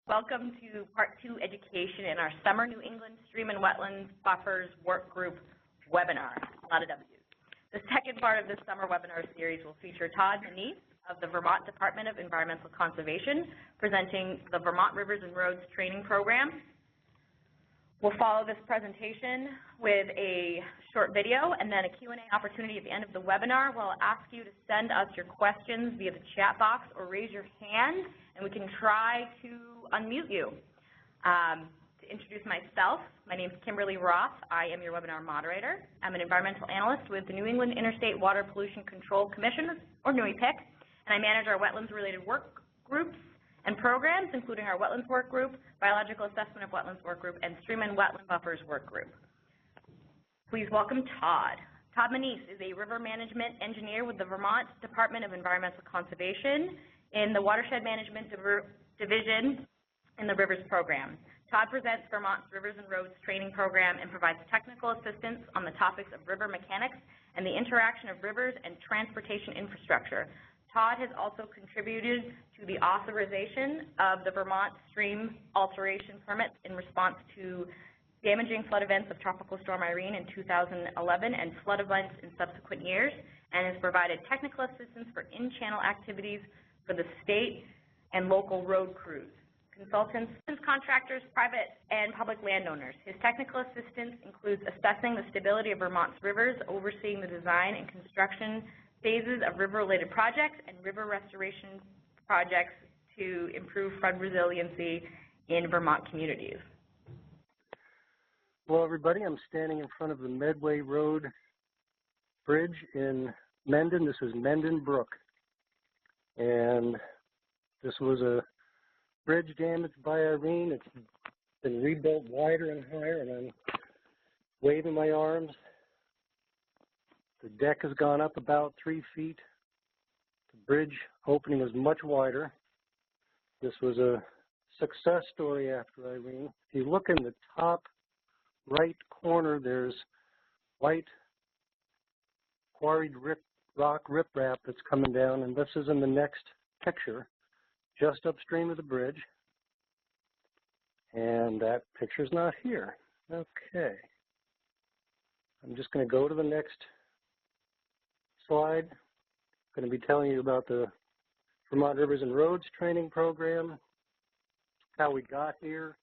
Welcome to Part 2 Education in our Summer New England Stream and Wetlands Buffers Work Group webinar, a lot of W's. The second part of this summer webinar series will feature Todd Manise of the Vermont Department of Environmental Conservation, presenting the Vermont Rivers and Roads Training Program. We'll follow this presentation with a short video and then a Q&A opportunity at the end of the webinar where I'll ask you to send us your questions via the chat box or raise your hand, and we can try to unmute you. To introduce myself, my name is Kimberly Roth. I am your webinar moderator. I'm an environmental analyst with the New England Interstate Water Pollution Control Commission, or NUIPIC, and I manage our wetlands-related work groups and programs, including our Wetlands Work Group, Biological Assessment of Wetlands Work Group, and Stream and Wetland Buffers Work Group. Please welcome Todd. Todd Manise is a river management engineer with the Vermont Department of Environmental Conservation in the Watershed Management Division in the Rivers Program. Todd presents Vermont's Rivers and Roads Training Program and provides technical assistance on the topics of river mechanics and the interaction of rivers and transportation infrastructure. Todd has also contributed to the authorization of the Vermont Stream Alteration Permits in response to damaging flood events of Tropical Storm Irene in 2011 and flood events in subsequent years, and has provided technical assistance for in-channel activities for the state and local road crews, consultants, contractors, private and public landowners. His technical assistance includes assessing the stability of Vermont's rivers, overseeing the design and construction phases of river-related projects and river restoration projects to improve flood resiliency in Vermont communities. Hello, everybody. I'm standing in front of the Medway Road Bridge in Mendon. This is Mendon Brook. And this was a bridge damaged by Irene. It's been rebuilt wider and higher, and I'm waving my arms. The deck has gone up about 3 feet. The bridge opening is much wider. This was a success story after Irene. If you look in the top right corner, there's white quarried rock riprap that's coming down, and this is in the next picture, just upstream of the bridge. And that picture's not here. Okay. I'm just going to go to the next slide. I'm going to be telling you about the Vermont Rivers and Roads Training Program, how we got here,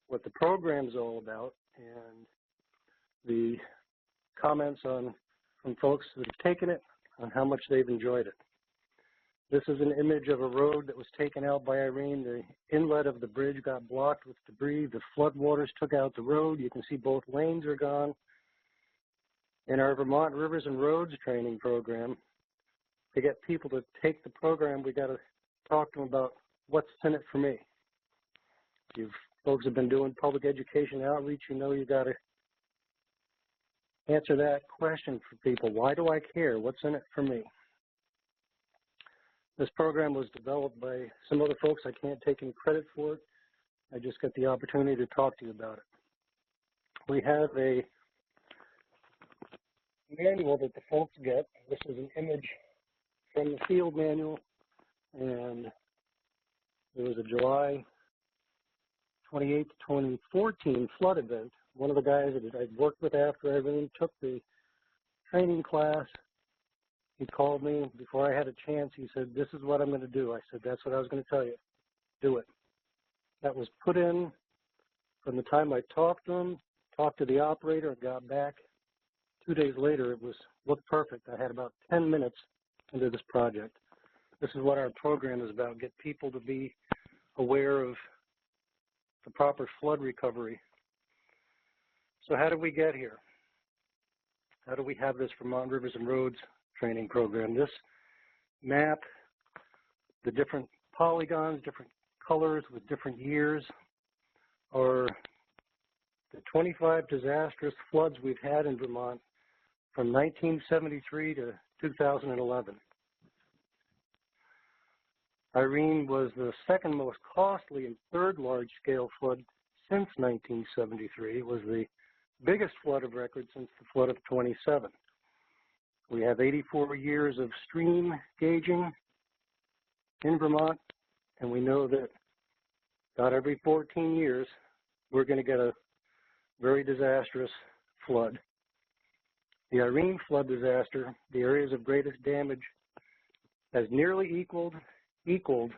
what the program's all about, and the comments from folks that have taken it on how much they've enjoyed it. This is an image of a road that was taken out by Irene. The inlet of the bridge got blocked with debris. The floodwaters took out the road. You can see both lanes are gone. In our Vermont Rivers and Roads Training Program, to get people to take the program, we got to talk to them about what's in it for me. If you folks have been doing public education outreach, you know you got to answer that question for people. Why do I care? What's in it for me? This program was developed by some other folks. I can't take any credit for it. I just got the opportunity to talk to you about it. We have a manual that the folks get. This is an image from the field manual, and there was a July 28, 2014 flood event. One of the guys that I'd worked with after Irene took the training class. He called me before I had a chance. He said, "This is what I'm going to do." I said, "That's what I was going to tell you. Do it." That was put in from the time I talked to him, talked to the operator, and got back. 2 days later, it looked perfect. I had about 10 minutes into this project. This is what our program is about, get people to be aware of the proper flood recovery. So how did we get here? How do we have this Vermont Rivers and Roads Training Program? This map, the different polygons, different colors with different years, are the 25 disastrous floods we've had in Vermont from 1973 to 2011. Irene was the second most costly and third large-scale flood since 1973. It was the biggest flood of record since the flood of 27. We have 84 years of stream gauging in Vermont, and we know that About every 14 years, we're going to get a very disastrous flood. The Irene flood disaster, the areas of greatest damage, has nearly equaled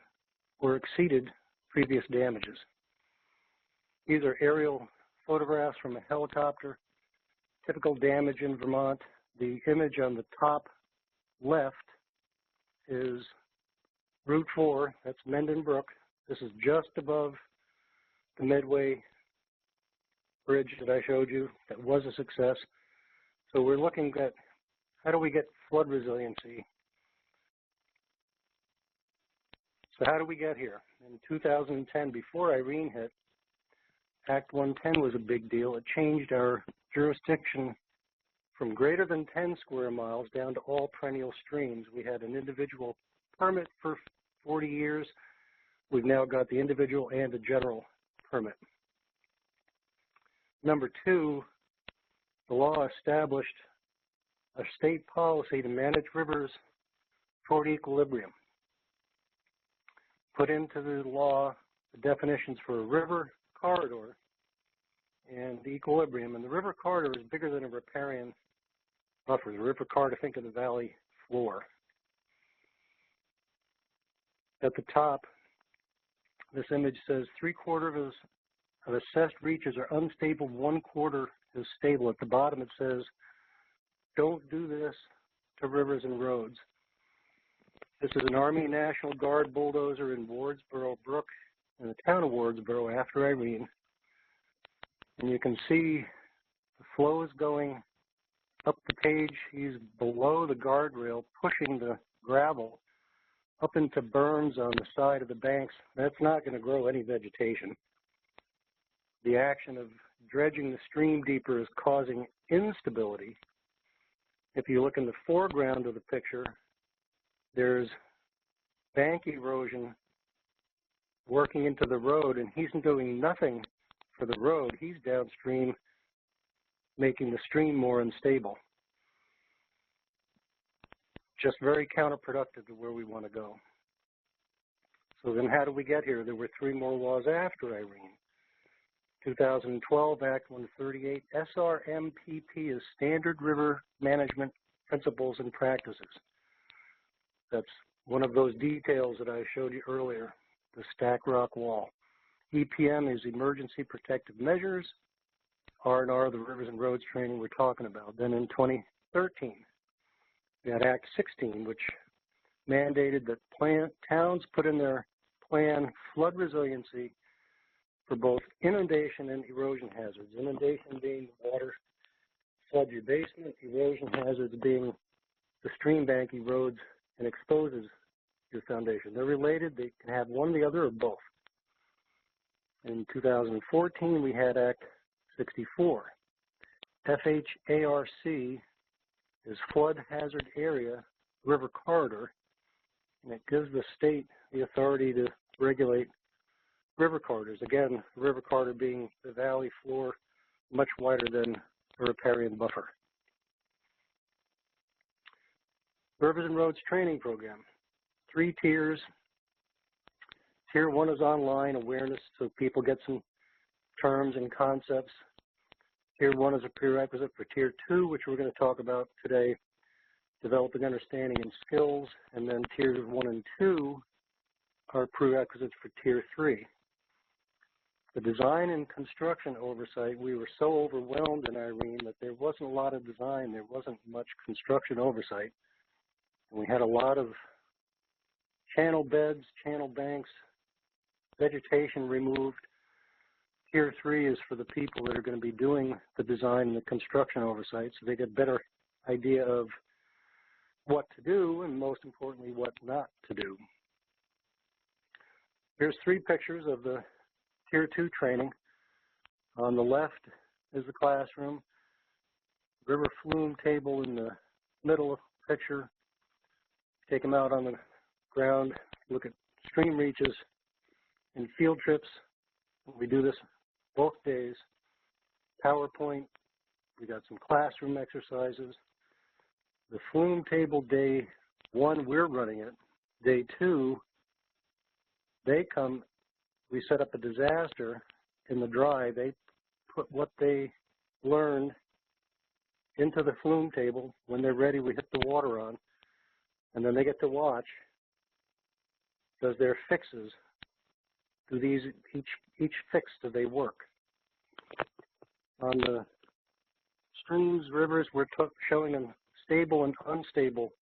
or exceeded previous damages. These are aerial photographs from a helicopter. Typical damage in Vermont. The image on the top left is Route 4, that's Mendon Brook. This is just above the Medway Bridge that I showed you. That was a success. So we're looking at how do we get flood resiliency. So how do we get here? In 2010, before Irene hit, Act 110 was a big deal. It changed our jurisdiction from greater than 10 square miles down to all perennial streams. We had an individual permit for 40 years. We've now got the individual and the general permit. Number two, the law established a state policy to manage rivers toward equilibrium. Put into the law the definitions for a river corridor and the equilibrium. And the river corridor is bigger than a riparian buffer. The river corridor, think of the valley floor. At the top, this image says 3/4 of assessed reaches are unstable, 1/4 is stable. At the bottom it says, don't do this to rivers and roads. This is an Army National Guard bulldozer in Wardsboro Brook, in the town of Wardsboro after Irene. And you can see the flow is going up the page. He's below the guardrail, pushing the gravel up into berms on the side of the banks. That's not going to grow any vegetation. The action of dredging the stream deeper is causing instability. If you look in the foreground of the picture, there's bank erosion working into the road, and he's doing nothing for the road. He's downstream, making the stream more unstable. Just very counterproductive to where we want to go. So then how do we get here? There were 3 more laws after Irene. 2012, Act 138, SRMPP is Standard River Management Principles and Practices. That's one of those details that I showed you earlier, the stack rock wall. EPM is Emergency Protective Measures. R&R, the Rivers and Roads training we're talking about. Then in 2013, we had Act 16, which mandated that towns put in their plan flood resiliency for both inundation and erosion hazards. Inundation being water floods your basement, erosion hazards being the stream bank erodes and exposes your foundation. They're related. They can have one, the other, or both. In 2014, we had Act 64. FHARC is Flood Hazard Area River Corridor, and it gives the state the authority to regulate river corridors. Again, the river corridor being the valley floor, much wider than a riparian buffer. Rivers and Roads Training Program, 3 tiers. Tier 1 is online awareness, so people get some terms and concepts. Tier 1 is a prerequisite for Tier 2, which we're going to talk about today, developing understanding and skills. And then Tiers 1 and 2 are prerequisites for Tier 3. The design and construction oversight, we were so overwhelmed in Irene that there wasn't a lot of design, there wasn't much construction oversight. And we had a lot of channel beds, channel banks, vegetation removed. Tier 3 is for the people that are going to be doing the design and the construction oversight, so they get a better idea of what to do and, most importantly, what not to do. Here's 3 pictures of the Tier 2 training. On the left is the classroom. River flume table in the middle of the picture. Take them out on the ground, look at stream reaches and field trips. We do this both days. PowerPoint, we got some classroom exercises. The flume table, day 1, we're running it. Day 2, they come we set up a disaster in the dry, they put what they learned into the flume table. When they're ready, we hit the water on, and then they get to watch does their fixes, do these, each fix, do they work? On the streams, rivers, we're showing them stable and unstable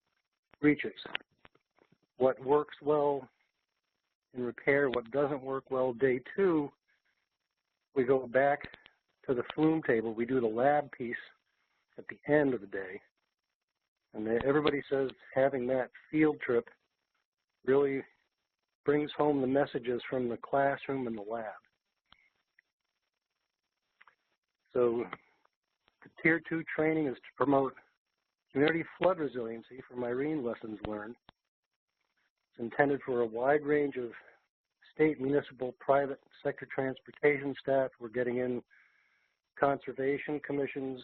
reaches. What works well in repair, what doesn't work well. Day 2, we go back to the flume table. We do the lab piece at the end of the day. And everybody says having that field trip really brings home the messages from the classroom and the lab. So the Tier 2 training is to promote community flood resiliency from Irene lessons learned. It's intended for a wide range of state, municipal, private sector transportation staff. We're getting in conservation commissions,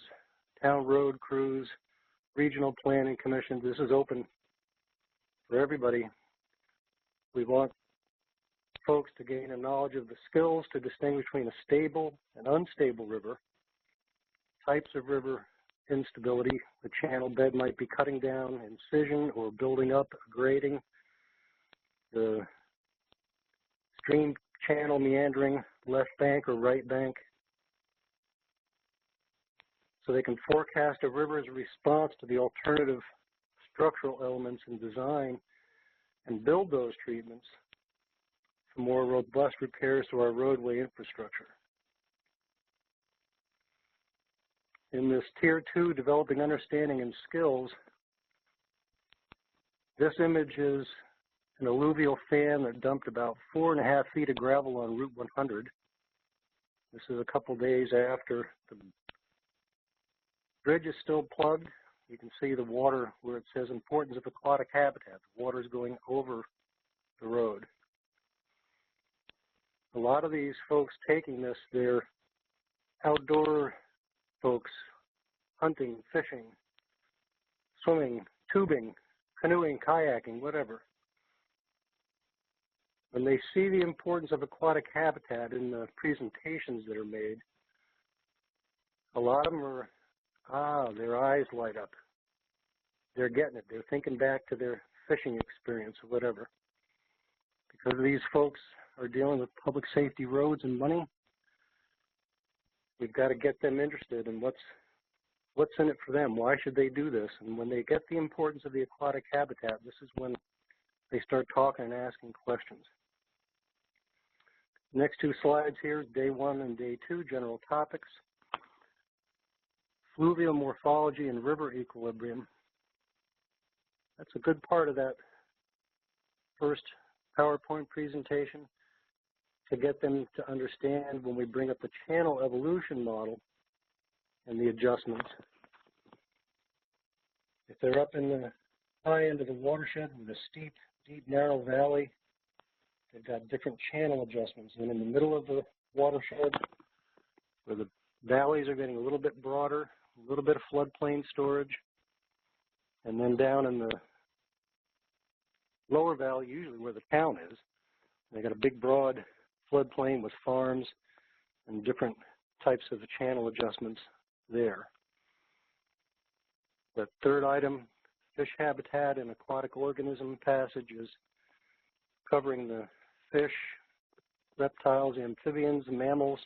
town road crews, regional planning commissions. This is open for everybody. We want folks to gain a knowledge of the skills to distinguish between a stable and unstable river, types of river instability. The channel bed might be cutting down, incision, or building up, grading. The stream channel meandering, left bank or right bank. So they can forecast a river's response to the alternative structural elements in design and build those treatments for more robust repairs to our roadway infrastructure. In this Tier 2, developing understanding and skills, this image is an alluvial fan that dumped about 4.5 feet of gravel on Route 100. This is a couple days after the bridge is still plugged. You can see the water where it says importance of aquatic habitat. The water is going over the road. A lot of these folks taking this, they're outdoor folks, hunting, fishing, swimming, tubing, canoeing, kayaking, whatever. When they see the importance of aquatic habitat in the presentations that are made, a lot of them are, their eyes light up. They're getting it. They're thinking back to their fishing experience or whatever. Because these folks are dealing with public safety roads and money, we've got to get them interested in what's in it for them. Why should they do this? And when they get the importance of the aquatic habitat, this is when they start talking and asking questions. Next 2 slides here, Day 1 and Day 2, general topics. Fluvial morphology and river equilibrium. That's a good part of that first PowerPoint presentation, to get them to understand when we bring up the channel evolution model and the adjustments. If they're up in the high end of the watershed with a steep, deep, narrow valley, they've got different channel adjustments. And in the middle of the watershed, where the valleys are getting a little bit broader, a little bit of floodplain storage, and then down in the lower valley, usually where the town is, they got a big broad floodplain with farms and different types of channel adjustments there. The third item, fish habitat and aquatic organism passage, is covering the fish, reptiles, amphibians, mammals,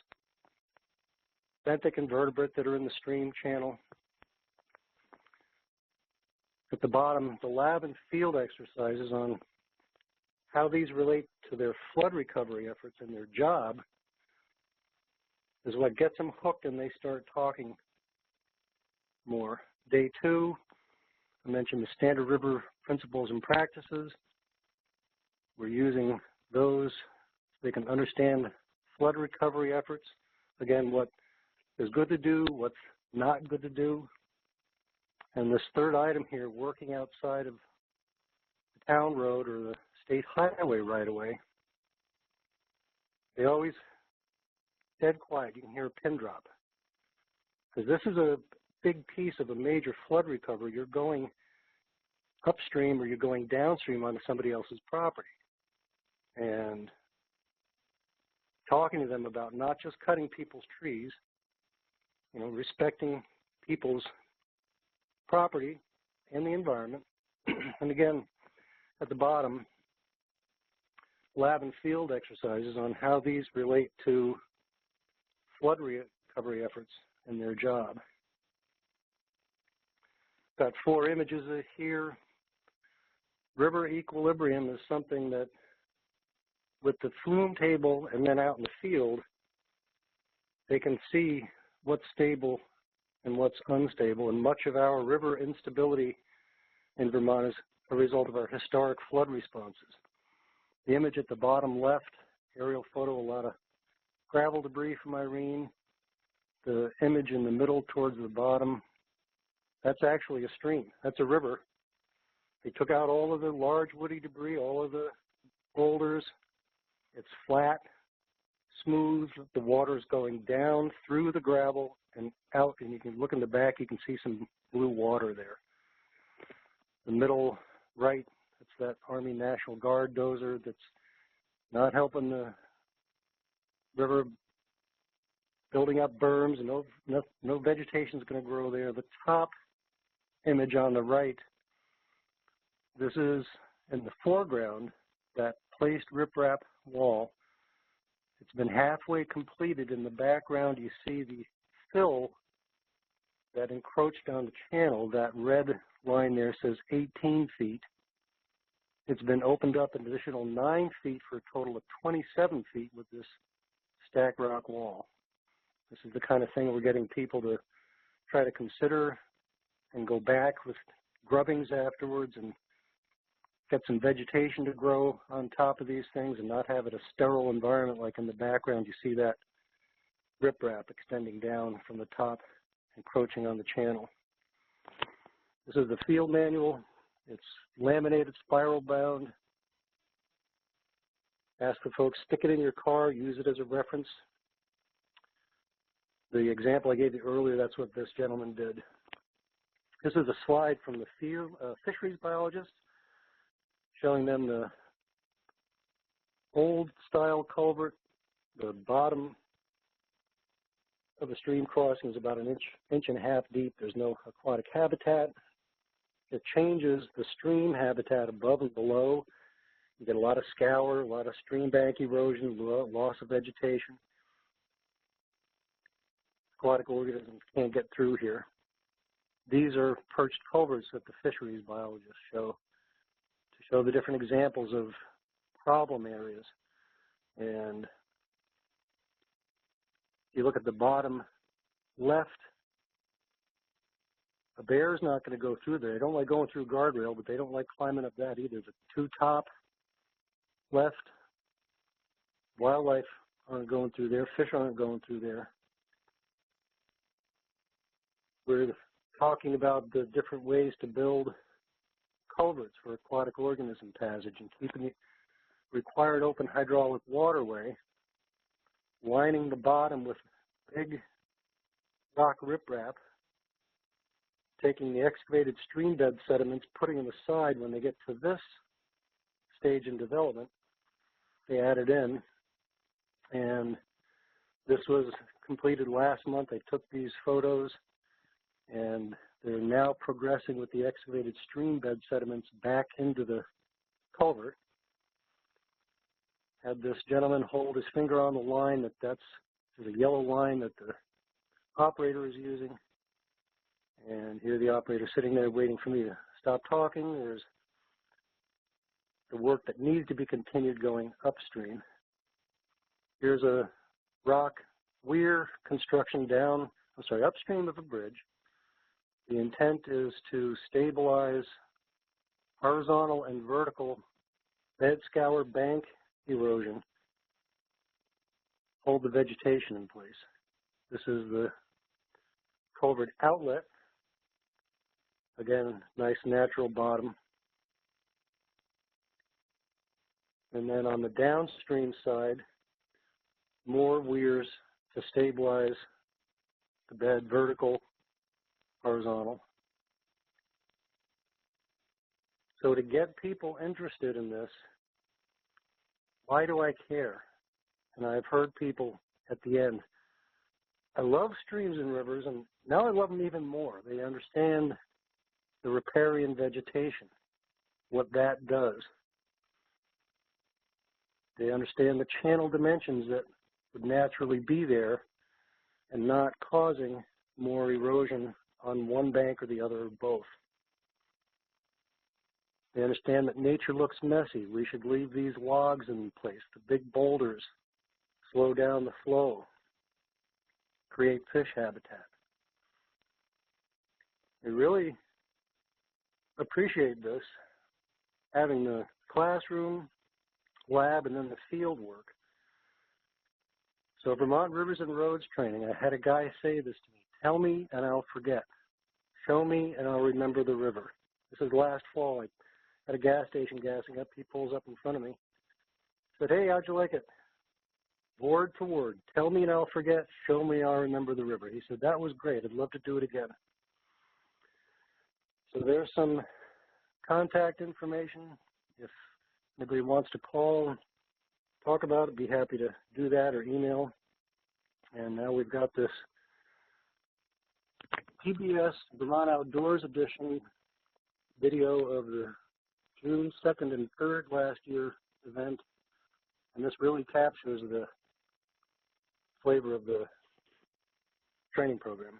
benthic invertebrate that are in the stream channel. At the bottom, the lab and field exercises on how these relate to their flood recovery efforts and their job is what gets them hooked, and they start talking more. Day 2, I mentioned the standard river principles and practices. We're using those so they can understand flood recovery efforts. Again, what is good to do, what's not good to do. And this third item here, working outside of the town road or the state highway right away, they always dead quiet. You can hear a pin drop. Because this is a big piece of a major flood recovery. You're going upstream or you're going downstream onto somebody else's property. And talking to them about not just cutting people's trees, you know, respecting people's property and the environment. And again, at the bottom, lab and field exercises on how these relate to flood recovery efforts in their job. Got 4 images here. River equilibrium is something that, with the flume table and then out in the field, they can see what's stable and what's unstable. And much of our river instability in Vermont is a result of our historic flood responses. The image at the bottom left, aerial photo, a lot of gravel debris from Irene. The image in the middle towards the bottom, that's actually a stream. That's a river. They took out all of the large woody debris, all of the boulders. It's flat, smooth. The water's going down through the gravel and out, and you can look in the back, you can see some blue water there. The middle right, it's that Army National Guard dozer that's not helping the river, building up berms, and no vegetation is going to grow there. The top image on the right, this is in the foreground, that placed riprap wall. It's been halfway completed. In the background, you see the fill that encroached on the channel. That red line there says 18 feet. It's been opened up an additional 9 feet for a total of 27 feet with this stack rock wall. This is the kind of thing we're getting people to try to consider and go back with grubbings afterwards and get some vegetation to grow on top of these things and not have it a sterile environment like in the background. You see that riprap extending down from the top, encroaching on the channel. This is the field manual. It's laminated, spiral bound. Ask the folks, stick it in your car, use it as a reference. The example I gave you earlier, that's what this gentleman did. This is a slide from the field, fisheries biologist, showing them the old style culvert. The bottom of the stream crossing is about an inch and a half deep. There's no aquatic habitat. It changes the stream habitat above and below. You get a lot of scour, a lot of stream bank erosion, loss of vegetation. Aquatic organisms can't get through here. These are perched culverts that the fisheries biologists show to show the different examples of problem areas. And if you look at the bottom left, a bear's not going to go through there. They don't like going through guardrail, but they don't like climbing up that either. The 2 top left, wildlife aren't going through there, fish aren't going through there. We're talking about the different ways to build culverts for aquatic organism passage and keeping the required open hydraulic waterway, lining the bottom with big rock riprap, taking the excavated stream bed sediments, putting them aside. When they get to this stage in development, they add it in. And this was completed last month. They took these photos, and they're now progressing with the excavated stream bed sediments back into the culvert. Had this gentleman hold his finger on the line that's the yellow line that the operator is using. And here the operator sitting there waiting for me to stop talking. There's the work that needs to be continued going upstream. Here's a rock weir construction upstream of a bridge. The intent is to stabilize horizontal and vertical bed scour bank erosion, hold the vegetation in place. This is the culvert outlet. Again, nice natural bottom. And then on the downstream side, more weirs to stabilize the bed, vertical, horizontal. So to get people interested in this, why do I care? and I've heard people at the end, I love streams and rivers, and now I love them even more. They understand the riparian vegetation, what that does. They understand the channel dimensions that would naturally be there and not causing more erosion on one bank or the other or both. They understand that nature looks messy. We should leave these logs in place, the big boulders, slow down the flow, create fish habitat. They really appreciate this, having the classroom, lab, and then the field work. So Vermont Rivers and Roads training, I had a guy say this to me, tell me and I'll forget. Show me and I'll remember the river. This is last fall. I at a gas station gassing up. He pulls up in front of me. Said, hey, how'd you like it? Word for word. Tell me and I'll forget. Show me I'll remember the river. He said, that was great. I'd love to do it again. So there's some contact information. If anybody wants to call and talk about it, be happy to do that or email. And now we've got this PBS Vermont Outdoors Edition video of the June 2nd and 3rd last year event, and this really captures the flavor of the training program.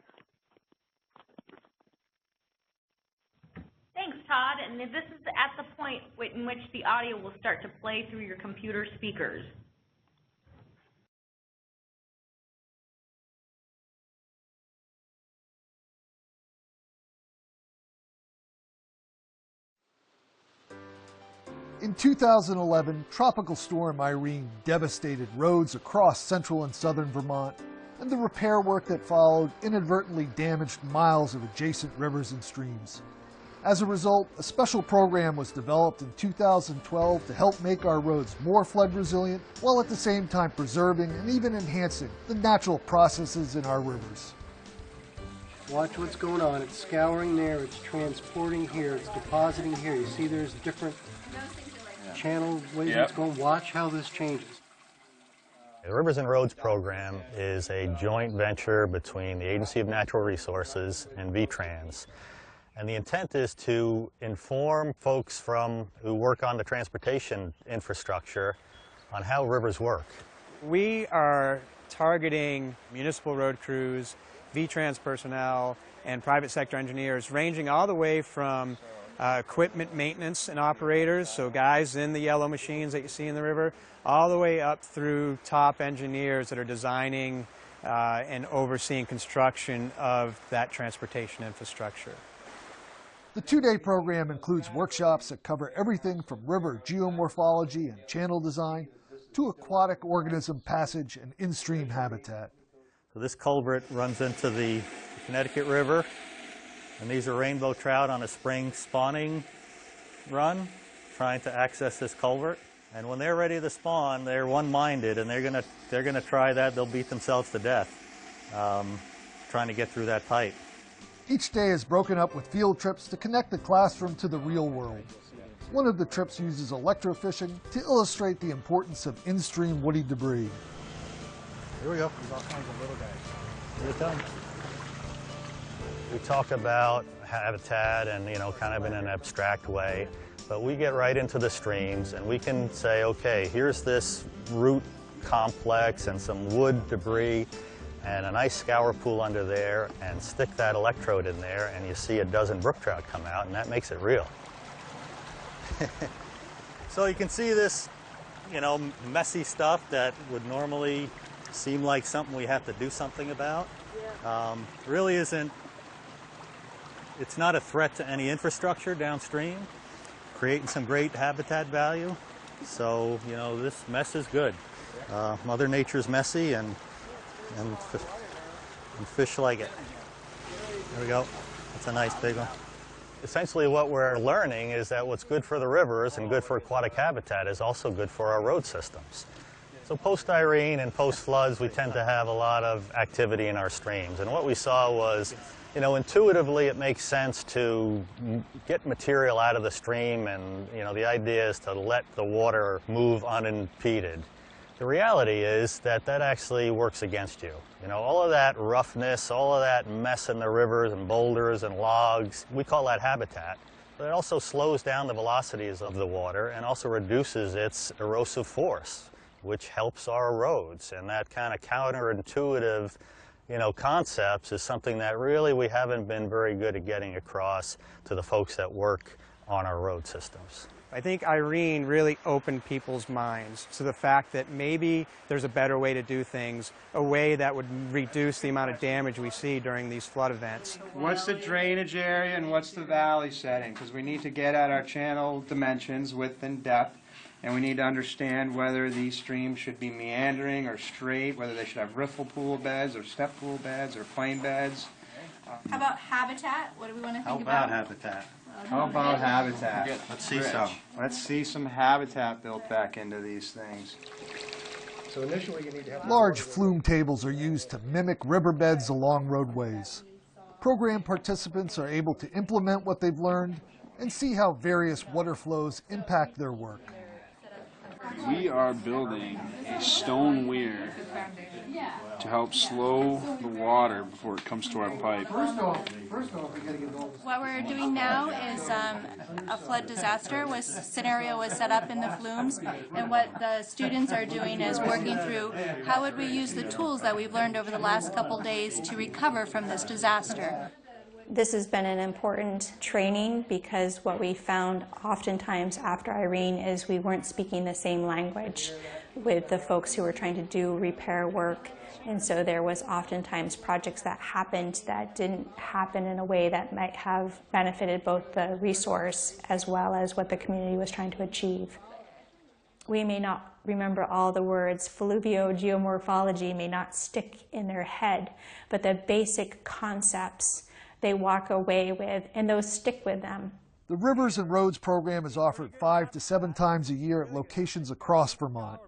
Thanks, Todd. And this is at the point in which the audio will start to play through your computer speakers. In 2011, Tropical Storm Irene devastated roads across central and southern Vermont, and the repair work that followed inadvertently damaged miles of adjacent rivers and streams. As a result, a special program was developed in 2012 to help make our roads more flood resilient, while at the same time preserving and even enhancing the natural processes in our rivers. Watch what's going on. It's scouring there, it's transporting here, it's depositing here. You see there's different channel ways it's going. Watch how this changes. The Rivers and Roads program is a joint venture between the Agency of Natural Resources and VTrans. And the intent is to inform folks who work on the transportation infrastructure on how rivers work. We are targeting municipal road crews, VTrans personnel, and private sector engineers, ranging all the way from equipment maintenance and operators, so guys in the yellow machines that you see in the river, all the way up through top engineers that are designing and overseeing construction of that transportation infrastructure. The two-day program includes workshops that cover everything from river geomorphology and channel design to aquatic organism passage and in-stream habitat. So this culvert runs into the Connecticut River, and these are rainbow trout on a spring spawning run, trying to access this culvert. And when they're ready to spawn, they're one-minded, and they're gonna try that. They'll beat themselves to death trying to get through that pipe. Each day is broken up with field trips to connect the classroom to the real world. One of the trips uses electrofishing to illustrate the importance of in-stream woody debris. Here we go. There's all kinds of little guys. Here they come. We talk about habitat and, kind of in an abstract way, but we get right into the streams and we can say, okay, here's this root complex and some wood debris and a nice scour pool under there, and stick that electrode in there and you see a dozen brook trout come out, and that makes it real. So you can see this, messy stuff that would normally seem like something we have to do something about. Really isn't. It's not a threat to any infrastructure downstream, creating some great habitat value. So, this mess is good. Mother Nature's messy, and fish like it. There we go. That's a nice big one. Essentially what we're learning is that what's good for the rivers and good for aquatic habitat is also good for our road systems. So post-Irene and post-floods, we tend to have a lot of activity in our streams. And what we saw was, intuitively it makes sense to get material out of the stream, and, the idea is to let the water move unimpeded. The reality is that that actually works against you. You know, all of that roughness, all of that mess in the rivers and boulders and logs, we call that habitat. But it also slows down the velocities of the water and also reduces its erosive force, which helps our roads. And that kind of counterintuitive, you know, concepts is something that really we haven't been very good at getting across to the folks that work on our road systems. I think Irene really opened people's minds to the fact that maybe there's a better way to do things, a way that would reduce the amount of damage we see during these flood events. What's the drainage area and what's the valley setting? Because we need to get at our channel dimensions, width and depth, and we need to understand whether these streams should be meandering or straight, whether they should have riffle pool beds or step pool beds or plain beds. How about habitat? What do we want to think How about habitat? How about habitat? Let's see some. Let's see some habitat built back into these things. So initially you need to have... Large flume tables are used to mimic riverbeds along roadways. Program participants are able to implement what they've learned and see how various water flows impact their work. We are building a stone weir to help slow the water before it comes to our pipe. First off, we got to get all this... What we're doing now is a flood disaster scenario was set up in the flumes, and what the students are doing is working through how would we use the tools that we've learned over the last couple days to recover from this disaster. This has been an important training because what we found oftentimes after Irene is we weren't speaking the same language with the folks who were trying to do repair work. And so there was oftentimes projects that happened that didn't happen in a way that might have benefited both the resource as well as what the community was trying to achieve. We may not remember all the words, fluvio-geomorphology may not stick in their head, but the basic concepts they walk away with, and those stick with them. The Rivers and Roads program is offered 5 to 7 times a year at locations across Vermont.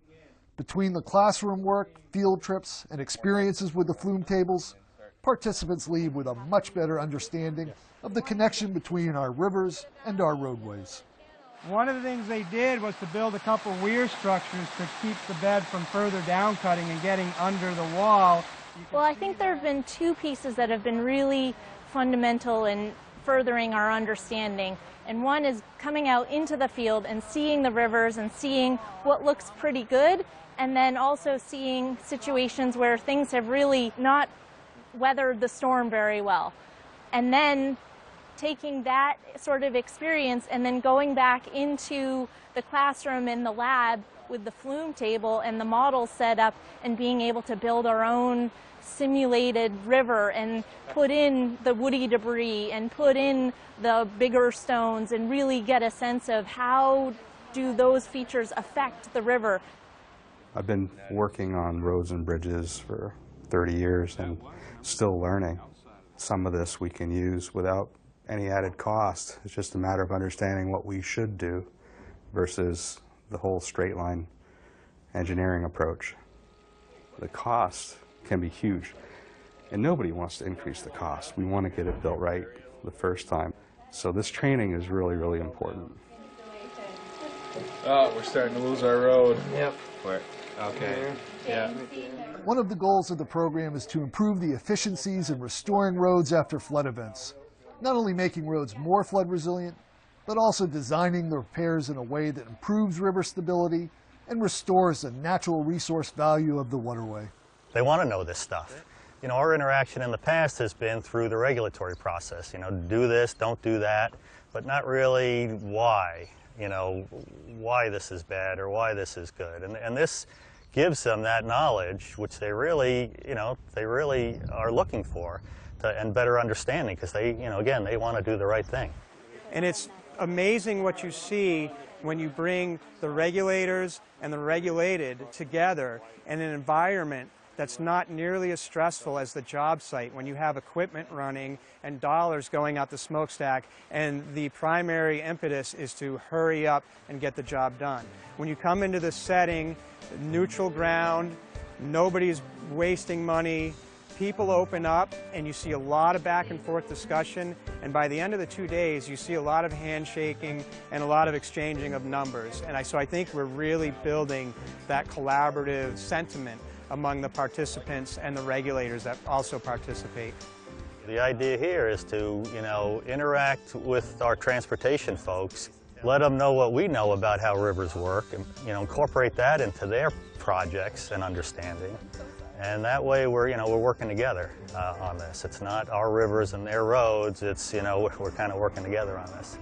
Between the classroom work, field trips, and experiences with the flume tables, participants leave with a much better understanding of the connection between our rivers and our roadways. One of the things they did was to build a couple weir structures to keep the bed from further down cutting and getting under the wall. Well, I think there have been 2 pieces that have been really fundamental in furthering our understanding. And one is coming out into the field and seeing the rivers and seeing what looks pretty good, and then also seeing situations where things have really not weathered the storm very well. And then taking that sort of experience and then going back into the classroom in the lab with the flume table and the model set up and being able to build our own simulated river and put in the woody debris and put in the bigger stones and really get a sense of how do those features affect the river. I've been working on roads and bridges for 30 years and still learning. Some of this we can use without any added cost. It's just a matter of understanding what we should do versus the whole straight line engineering approach. The cost can be huge, and nobody wants to increase the cost. We want to get it built right the first time. So this training is really, really important. Oh, we're starting to lose our road. Yep. Where? Okay. Yeah. One of the goals of the program is to improve the efficiencies in restoring roads after flood events, not only making roads more flood resilient, but also designing the repairs in a way that improves river stability and restores the natural resource value of the waterway. They want to know this stuff. You know, our interaction in the past has been through the regulatory process. You know, do this, don't do that, but not really why. You know, why this is bad or why this is good. And this gives them that knowledge, which they really, you know, they really are looking for, and better understanding, because they, you know, again, they want to do the right thing. And it's amazing what you see when you bring the regulators and the regulated together in an environment that's not nearly as stressful as the job site, when you have equipment running and dollars going out the smokestack, and the primary impetus is to hurry up and get the job done. When you come into this setting, neutral ground, nobody's wasting money, people open up and you see a lot of back and forth discussion, and by the end of the 2 days you see a lot of handshaking and a lot of exchanging of numbers. And so I think we're really building that collaborative sentiment among the participants and the regulators that also participate. The idea here is to, interact with our transportation folks, let them know what we know about how rivers work, and, incorporate that into their projects and understanding. And that way we're working together on this. It's not our rivers and their roads, it's, we're kind of working together on this.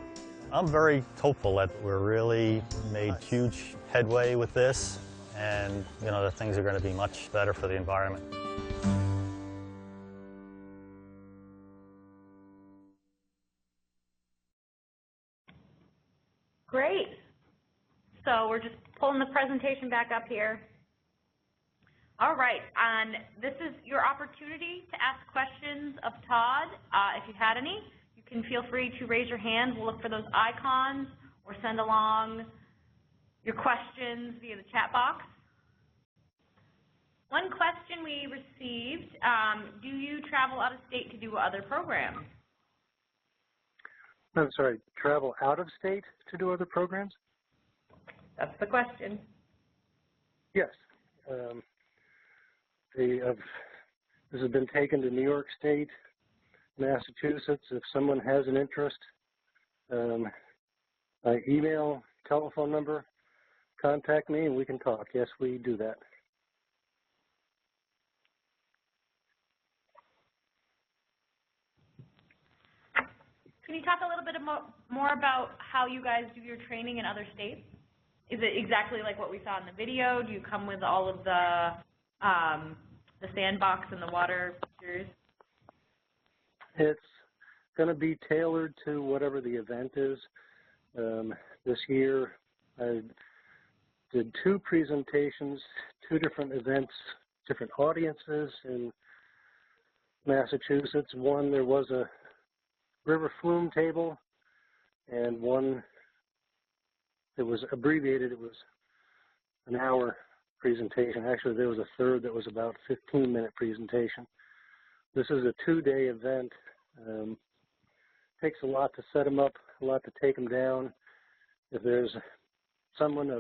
I'm very hopeful that we're really made huge headway with this, and, that things are going to be much better for the environment. Great. So we're just pulling the presentation back up here. All right, and this is your opportunity to ask questions of Todd. If you had any, you can feel free to raise your hand. We'll look for those icons or send along your questions via the chat box. One question we received, do you travel out of state to do other programs? I'm sorry, travel out of state to do other programs? That's the question. Yes. This has been taken to New York State, Massachusetts. If someone has an interest, my email, telephone number, contact me and we can talk. Yes, we do that. Can you talk a little bit more about how you guys do your training in other states? Is it exactly like what we saw in the video? Do you come with all of the sandbox and the water features? It's going to be tailored to whatever the event is. This year I did 2 presentations, 2 different events, different audiences in Massachusetts. One, there was a river flume table, and one, it was abbreviated, it was an hour presentation. Actually, there was a third that was about a 15-minute presentation. This is a 2-day event. Takes a lot to set them up, a lot to take them down. If there's a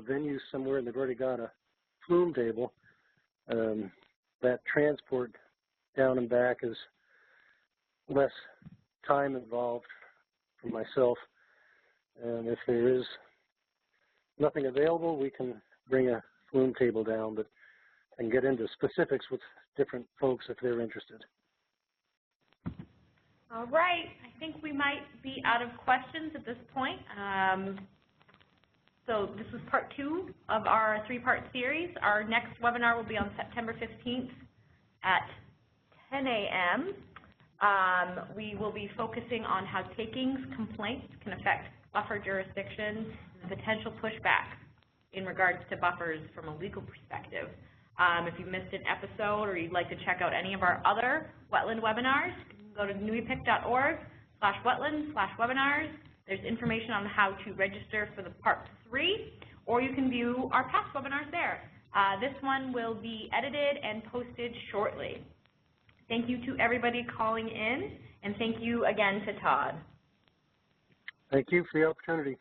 venue somewhere and they've already got a flume table, that transport down and back is less time involved for myself. And if there is nothing available, we can bring a flume table down, but and get into specifics with different folks if they're interested. All right, I think we might be out of questions at this point. So this is part 2 of our 3-part series. Our next webinar will be on September 15th at 10 a.m. We will be focusing on how takings complaints can affect buffer jurisdictions and the potential pushback in regards to buffers from a legal perspective. If you missed an episode or you'd like to check out any of our other wetland webinars, you can go to newepik.org/wetland/webinars. There's information on how to register for the part 3, or you can view our past webinars there. This one will be edited and posted shortly. Thank you to everybody calling in, and thank you again to Todd. Thank you for the opportunity.